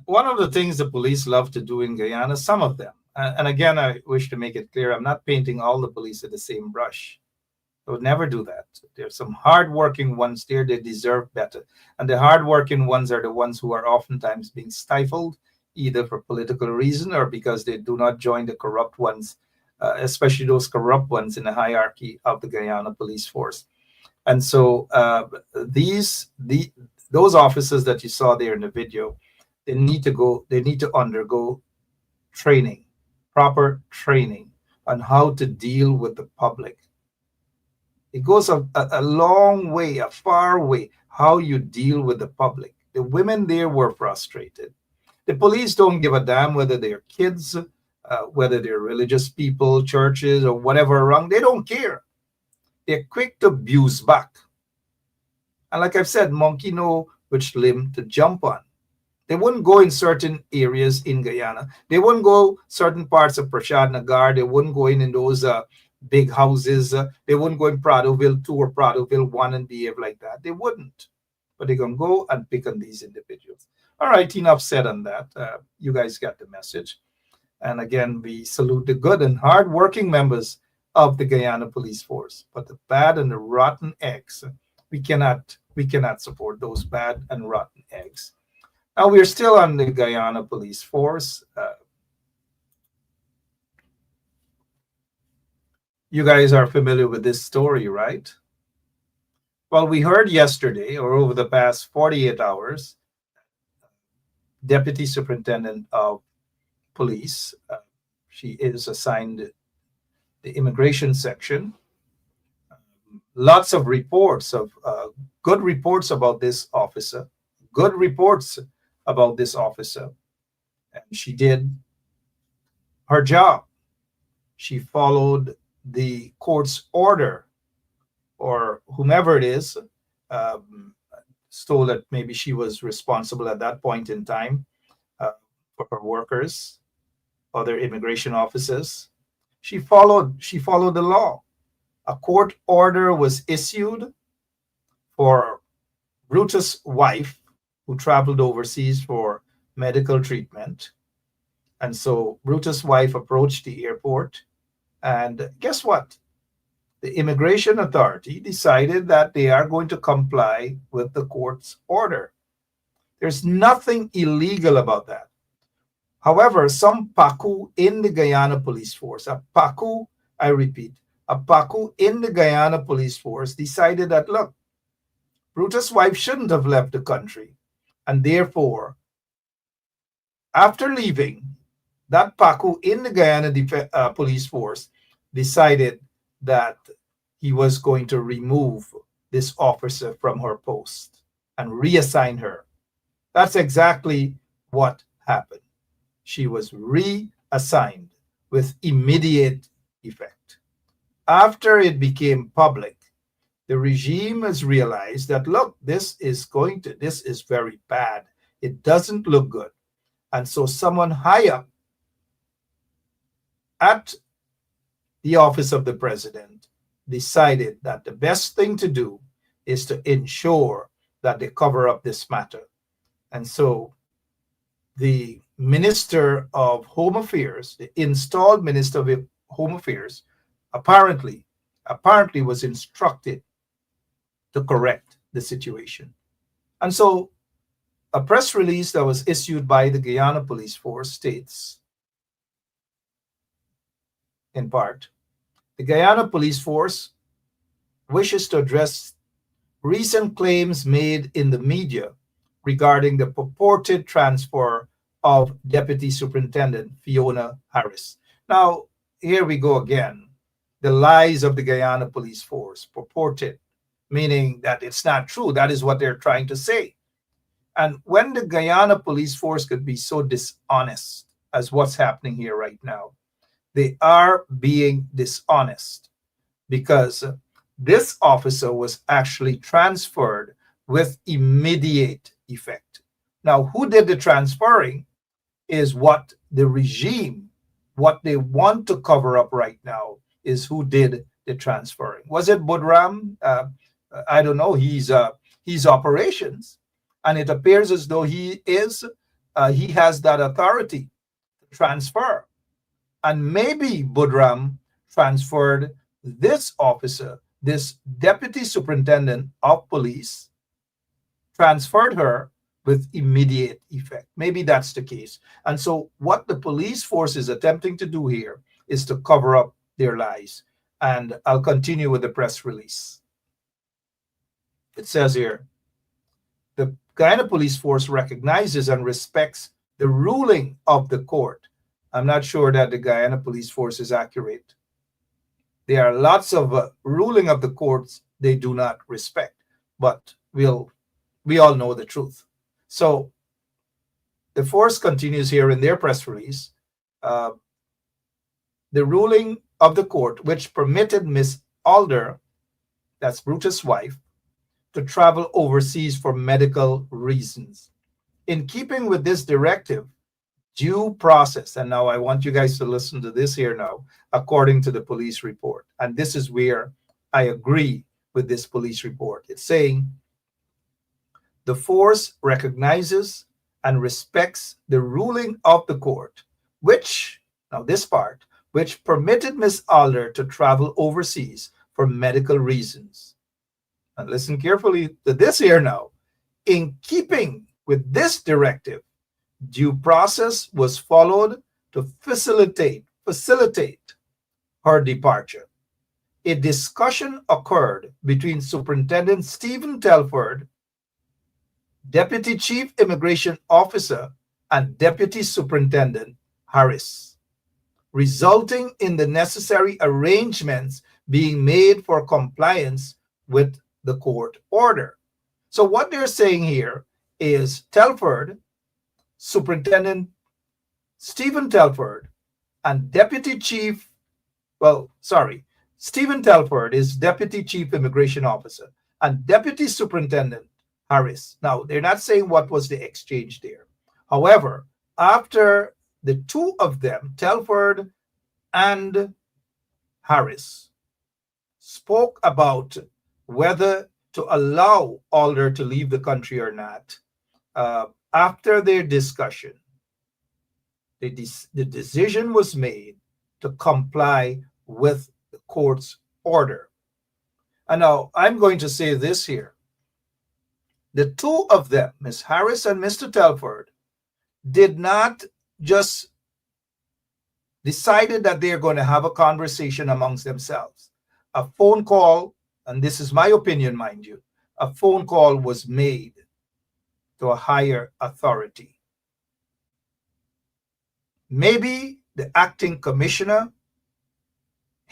One of the things the police love to do in Guyana, some of them, and again, I wish to make it clear, I'm not painting all the police with the same brush. I would never do that. There's some hardworking ones there. They deserve better. And the hardworking ones are the ones who are oftentimes being stifled, either for political reason or because they do not join the corrupt ones, especially those corrupt ones in the hierarchy of the Guyana police force. And so those officers that you saw there in the video, they need to undergo training, proper training on how to deal with the public. It goes a long way, a far way, how you deal with the public. The women there were frustrated. The police don't give a damn whether they're kids, whether they're religious people, churches, or whatever wrong. They don't care. They're quick to abuse back. And like I've said, monkey know which limb to jump on. They wouldn't go in certain areas in Guyana. They wouldn't go certain parts of Prashad Nagar. They wouldn't go in those big houses. They wouldn't go in Pradoville 2 or Pradoville 1 and behave like that. They wouldn't. But they can go and pick on these individuals. All right, enough said on that. You guys got the message. And again, we salute the good and hard-working members of the Guyana police force. But the bad and the rotten eggs, we cannot support those bad and rotten eggs. Now, we're still on the Guyana police force. You guys are familiar with this story, right? Well, we heard yesterday, or over the past 48 hours, Deputy Superintendent of Police, she is assigned the immigration section. Lots of reports of good reports about this officer, good reports about this officer. And she did her job. She followed the court's order, or whomever it is, told that maybe she was responsible at that point in time for her workers, other immigration officers. She followed the law. A court order was issued for Brutus' wife, who traveled overseas for medical treatment. And so Brutus' wife approached the airport, and guess what? the immigration authority decided that they are going to comply with the court's order. There's nothing illegal about that. However, some PACU in the Guyana police force, a PACU, I repeat, a PACU in the Guyana police force decided that, look, Brutus' wife shouldn't have left the country. And therefore, after leaving, that PACU in the Guyana police force decided that he was going to remove this officer from her post and reassign her. That's exactly what happened. She was reassigned with immediate effect. After it became public, the regime has realized that, look, this is very bad. It doesn't look good. And so someone high up at the office of the president decided that the best thing to do is to ensure that they cover up this matter. And so the Minister of Home Affairs, the installed Minister of Home Affairs, apparently was instructed to correct the situation. And so a press release that was issued by the Guyana Police Force states, in part, the Guyana Police Force wishes to address recent claims made in the media regarding the purported transfer of Deputy Superintendent Fiona Harris. Now, here we go again. The lies of the Guyana Police Force, purported, meaning that it's not true. That is what they're trying to say. And when the Guyana Police Force could be so dishonest as what's happening here right now, they are being dishonest because this officer was actually transferred with immediate effect. Now, who did the transferring is what the regime, what they want to cover up right now is who did the transferring. Was it Budram? I don't know. He's operations, and it appears as though he has that authority to transfer. And maybe Budram transferred this officer, this deputy superintendent of police, transferred her with immediate effect. Maybe that's the case. And so what the police force is attempting to do here is to cover up their lies. And I'll continue with the press release. It says here, the Guyana Police Force recognizes and respects the ruling of the court. I'm not sure that the Guyana Police Force is accurate. There are lots of ruling of the courts they do not respect, but we all know the truth. So the force continues here in their press release. The ruling of the court, which permitted Miss Alder, that's Brutus' wife, to travel overseas for medical reasons. In keeping with this directive, due process, and now I want you guys to listen to this here now, according to the police report. And this is where I agree with this police report. It's saying, the force recognizes and respects the ruling of the court, which, now this part, which permitted Miss Alder to travel overseas for medical reasons. And listen carefully to this here now. In keeping with this directive, due process was followed to facilitate her departure. A discussion occurred between Superintendent Stephen Telford, Deputy Chief Immigration Officer, and Deputy Superintendent Harris, resulting in the necessary arrangements being made for compliance with the court order. So what they're saying here is Telford, Superintendent Stephen Telford, and Stephen Telford is Deputy Chief Immigration Officer, and Deputy Superintendent Harris. Now, they're not saying what was the exchange there. However, after the two of them, Telford and Harris, spoke about whether to allow Alder to leave the country or not, after their discussion, the decision was made to comply with the court's order. And now I'm going to say this here. The two of them, Ms. Harris and Mr. Telford, did not just decided that they're going to have a conversation amongst themselves. A phone call, and this is my opinion, mind you, a phone call was made to a higher authority. Maybe the acting commissioner,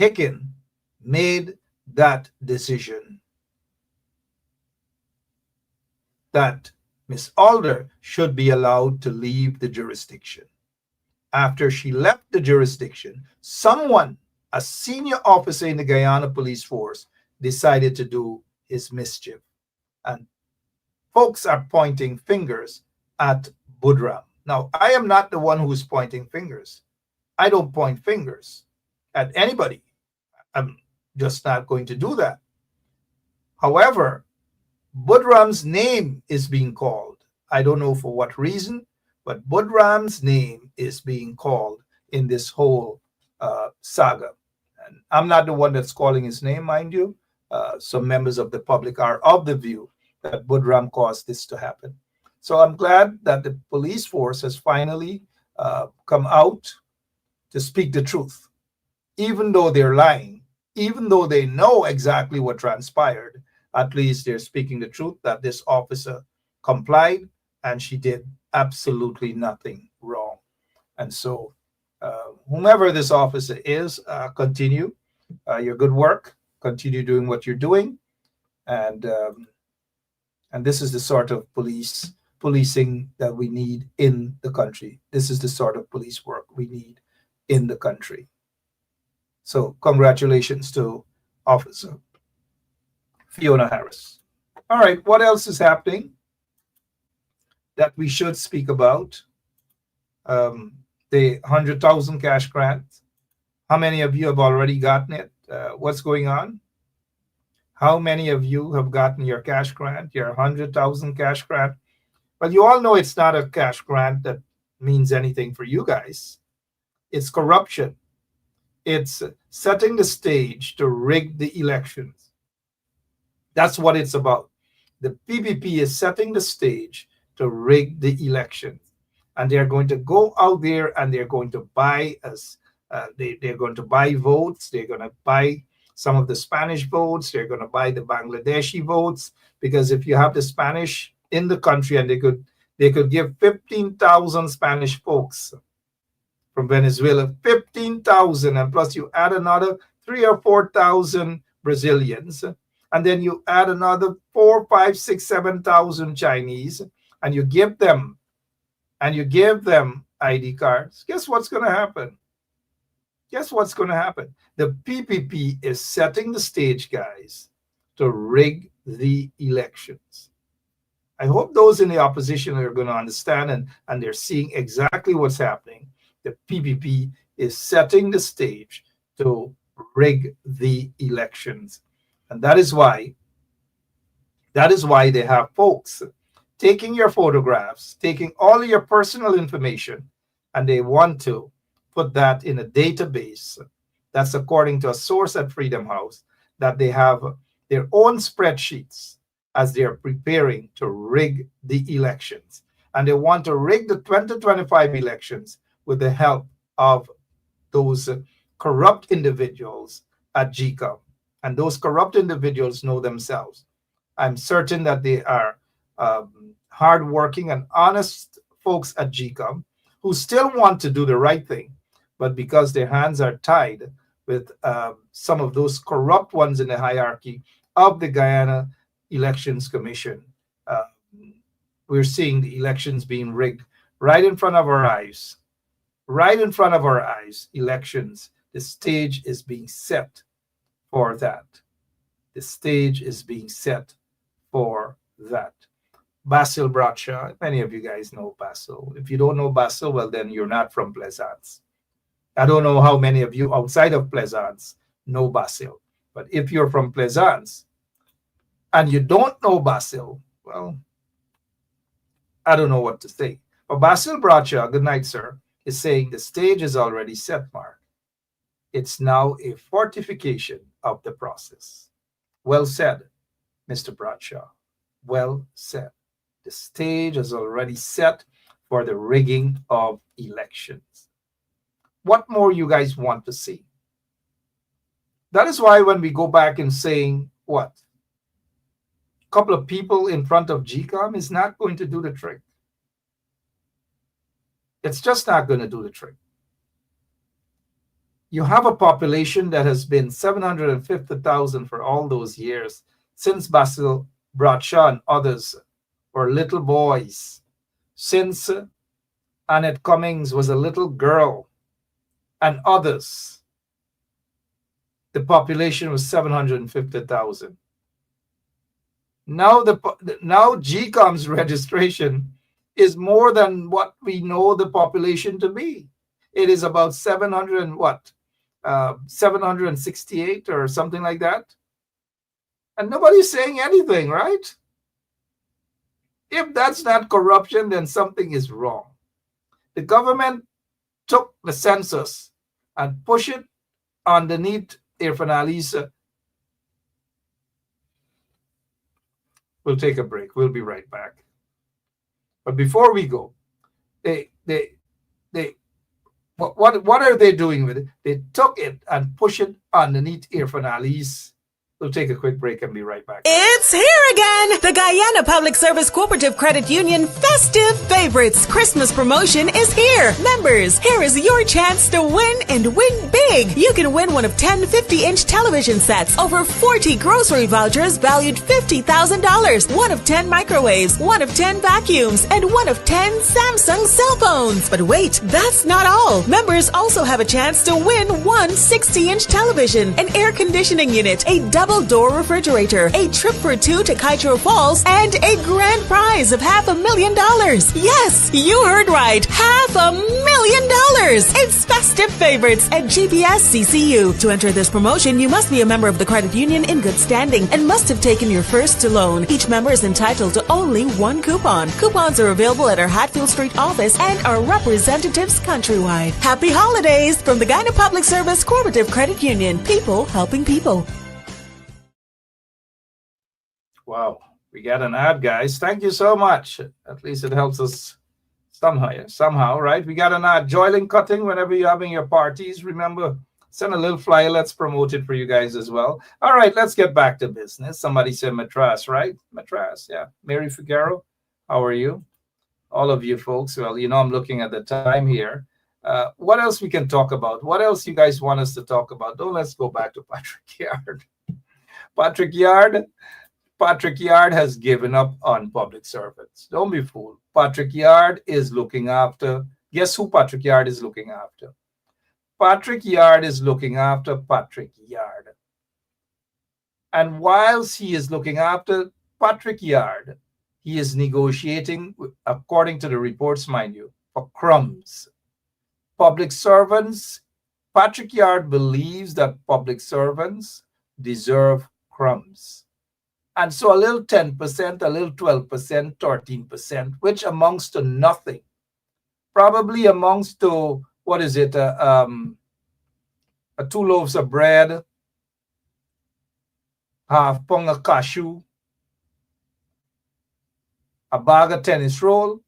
Hicken, made that decision that Miss Alder should be allowed to leave the jurisdiction. After she left the jurisdiction, someone, a senior officer in the Guyana police force, decided to do his mischief. And folks are pointing fingers at Budram. Now, I am not the one who's pointing fingers. I don't point fingers at anybody. I'm just not going to do that. However, Budram's name is being called. I don't know for what reason, but Budram's name is being called in this whole saga. And I'm not the one that's calling his name, mind you. Some members of the public are of the view that Budram caused this to happen. So I'm glad that the police force has finally come out to speak the truth. Even though they're lying, even though they know exactly what transpired, at least they're speaking the truth that this officer complied and she did absolutely nothing wrong. And so whomever this officer is, continue your good work, continue doing what you're doing. And this is the sort of policing that we need in the country. This is the sort of police work we need in the country. So congratulations to Officer Fiona Harris. All right, what else is happening that we should speak about? The 100,000 cash grant. How many of you have already gotten it? What's going on? How many of you have gotten your cash grant, your 100,000 cash grant? Well, you all know it's not a cash grant that means anything for you guys. It's corruption. It's setting the stage to rig the elections. That's what it's about. The PPP is setting the stage to rig the elections. And they're going to go out there and they're going to buy us. They're going to buy votes. They're going to buy some of the Spanish votes. They're going to buy the Bangladeshi votes. Because if you have the Spanish in the country, and they could give 15,000 Spanish folks from Venezuela, 15,000, and plus you add another 3,000 or 4,000 Brazilians, and then you add another 4,000, 5,000, 6,000, 7,000 Chinese, and you give them ID cards. Guess what's going to happen? Guess what's going to happen? The PPP is setting the stage, guys, to rig the elections. I hope those in the opposition are going to understand and they're seeing exactly what's happening. The PPP is setting the stage to rig the elections. And that is why they have folks taking your photographs, taking all your personal information, and they want to put that in a database. That's according to a source at Freedom House, that they have their own spreadsheets as they're preparing to rig the elections. And they want to rig the 2025 elections with the help of those corrupt individuals at GCOM. And those corrupt individuals know themselves. I'm certain that they are hardworking and honest folks at GCOM who still want to do the right thing, but because their hands are tied with some of those corrupt ones in the hierarchy of the Guyana Elections Commission, we're seeing the elections being rigged right in front of our eyes. Right in front of our eyes, elections. The stage is being set for that. The stage is being set for that. Basil Bradshaw, many of you guys know Basil. If you don't know Basil, well, then you're not from Plaisance. I don't know how many of you outside of Plaisance know Basil. But if you're from Plaisance and you don't know Basil, well, I don't know what to say. But Basil Bradshaw, good night, sir, is saying the stage is already set, Mark. It's now a fortification of the process. Well said, Mr. Bradshaw. Well said. The stage is already set for the rigging of elections. What more you guys want to see? That is why when we go back and saying what? A couple of people in front of GCOM is not going to do the trick. It's just not going to do the trick. You have a population that has been 750,000 for all those years since Basil Bradshaw and others were little boys, since Annette Cummings was a little girl and others. The population was 750,000. Now GCOM's registration is more than what we know the population to be. It is about 768 or something like that. And nobody's saying anything, right? If that's not corruption, then something is wrong. The government took the census and pushed it underneath Irfan Ali's. We'll take a break. We'll be right back. But before we go, what are they doing with it? They took it and pushed it underneath Irfan Ali's. We'll take a quick break and be right back. It's here again! The Guyana Public Service Cooperative Credit Union Festive Favorites Christmas promotion is here. Members, here is your chance to win and win big. You can win one of 10 50-inch television sets, over 40 grocery vouchers valued $50,000, one of 10 microwaves, one of 10 vacuums, and one of 10 Samsung cell phones. But wait, that's not all. Members also have a chance to win one 60-inch television, an air conditioning unit, a double-door refrigerator, a trip for two to Kaitro Falls, and a grand prize of $500,000. Yes, you heard right. $500,000. It's Festive Favorites at GPS CCU. To enter this promotion, you must be a member of the credit union in good standing and must have taken your first loan. Each member is entitled to only one coupon. Coupons are available at our Hatfield Street office and our representatives countrywide. Happy holidays from the Guyana Public Service Cooperative Credit Union. People helping people. Wow, we got an ad, guys. Thank you so much. At least it helps us somehow, right? We got an ad. Joiling cutting whenever you're having your parties. Remember, send a little flyer. Let's promote it for you guys as well. All right, let's get back to business. Somebody said Matras, right? Matras, yeah. Mary Figueroa, how are you? All of you folks. Well, you know, I'm looking at the time here. What else we can talk about? What else you guys want us to talk about? Let's go back to Patrick Yard. Patrick Yard has given up on public servants. Don't be fooled. Patrick Yard is looking after. Guess who Patrick Yard is looking after? Patrick Yard is looking after Patrick Yard. And whilst he is looking after Patrick Yard, he is negotiating, according to the reports, mind you, for crumbs. Public servants, Patrick Yard believes that public servants deserve crumbs. And so a little 10%, a little 12%, 13%, which amounts to nothing. Probably amounts to, what is it, 2 loaves of bread, half pound of cashew, a bag of tennis roll,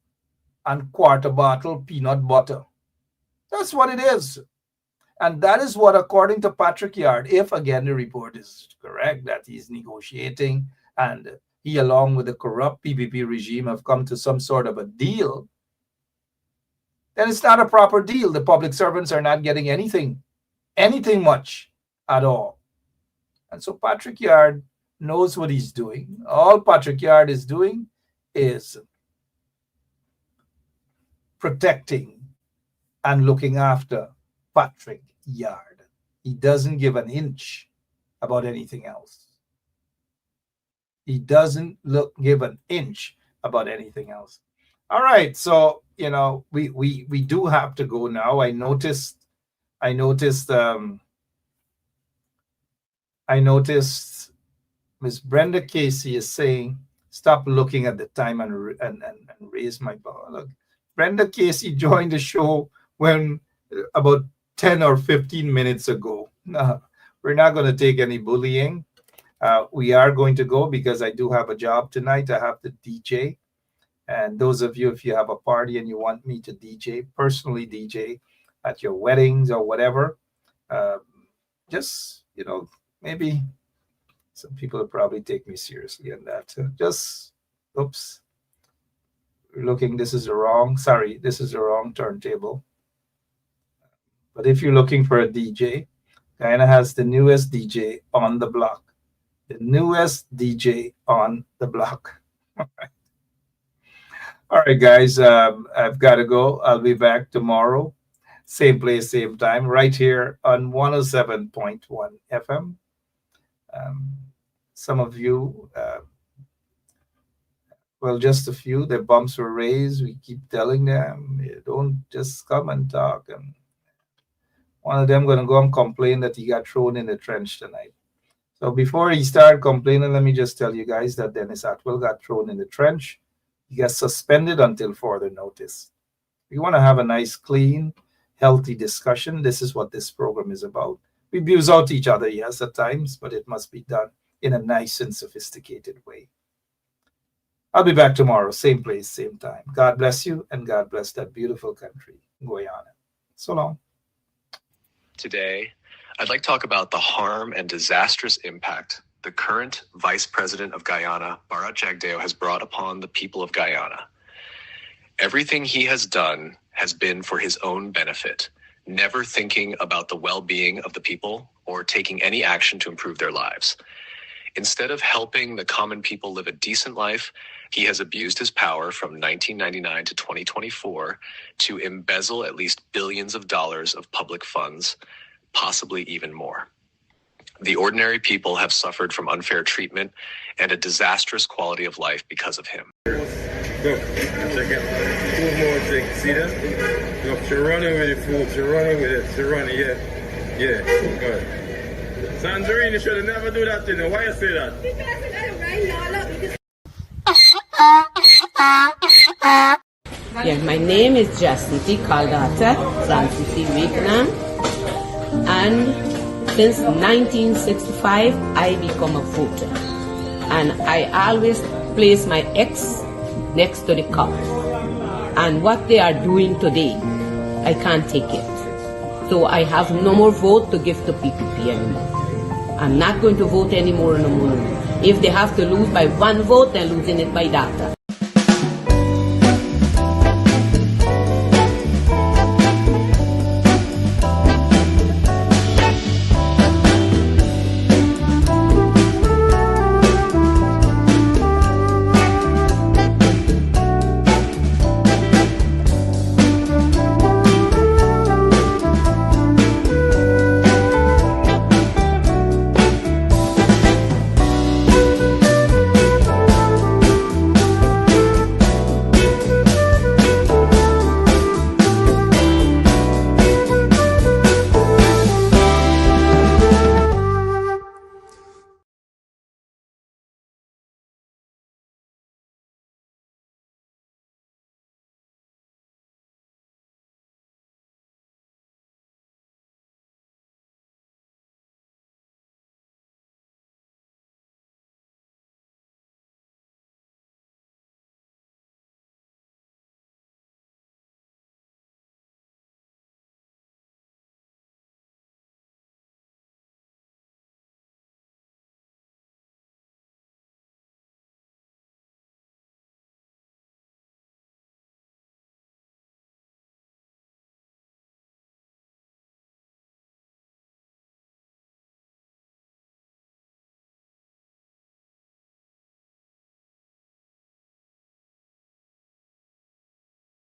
and quarter bottle peanut butter. That's what it is. And that is what, according to Patrick Yard, if again the report is correct, that he's negotiating and he, along with the corrupt PPP regime, have come to some sort of a deal, then it's not a proper deal. The public servants are not getting anything much at all. And so Patrick Yard knows what he's doing. All Patrick Yard is doing is protecting and looking after Patrick Yard. He doesn't give an inch about anything else. He doesn't give an inch about anything else. All right, so you know we do have to go now. I noticed Miss Brenda Casey is saying, stop looking at the time and raise my bar. Look, Brenda Casey joined the show when about 10 or 15 minutes ago. No, we're not going to take any bullying. We are going to go because I do have a job tonight. I have to DJ. And those of you, if you have a party and you want me to DJ, personally DJ at your weddings or whatever, just, maybe some people will probably take me seriously on that. Oops. This is the wrong turntable. But if you're looking for a DJ, Guyana has the newest DJ on the block. The newest DJ on the block. All right, guys, I've got to go. I'll be back tomorrow. Same place, same time, right here on 107.1 FM. Some of you, just a few, their bumps were raised. We keep telling them, don't just come and talk. And one of them going to go and complain that he got thrown in the trench tonight. So before he started complaining, let me just tell you guys that Dennis Atwell got thrown in the trench. He got suspended until further notice. We want to have a nice, clean, healthy discussion. This is what this program is about. We abuse out each other, yes, at times, but it must be done in a nice and sophisticated way. I'll be back tomorrow, same place, same time. God bless you, and God bless that beautiful country, Guyana. So long. Today, I'd like to talk about the harm and disastrous impact the current Vice President of Guyana, Bharat Jagdeo, has brought upon the people of Guyana. Everything he has done has been for his own benefit, never thinking about the well-being of the people or taking any action to improve their lives. Instead of helping the common people live a decent life, he has abused his power from 1999 to 2024 to embezzle at least billions of dollars of public funds, possibly even more. The ordinary people have suffered from unfair treatment and a disastrous quality of life because of him. Look, check it. 2 more things. See that? Look, she's running with the food. She's running with it. She's running, yeah. Yeah, good. Santorini should have never do that to you. Why you say that? Because I got it right, Yeah, my name is Jacinty Caldata Francis Vietnam, and since 1965, I become a voter. And I always place my ex next to the cop. And what they are doing today, I can't take it. So I have no more vote to give to PPP anymore. I'm not going to vote anymore no more. If they have to lose by 1 vote, they're losing it by data.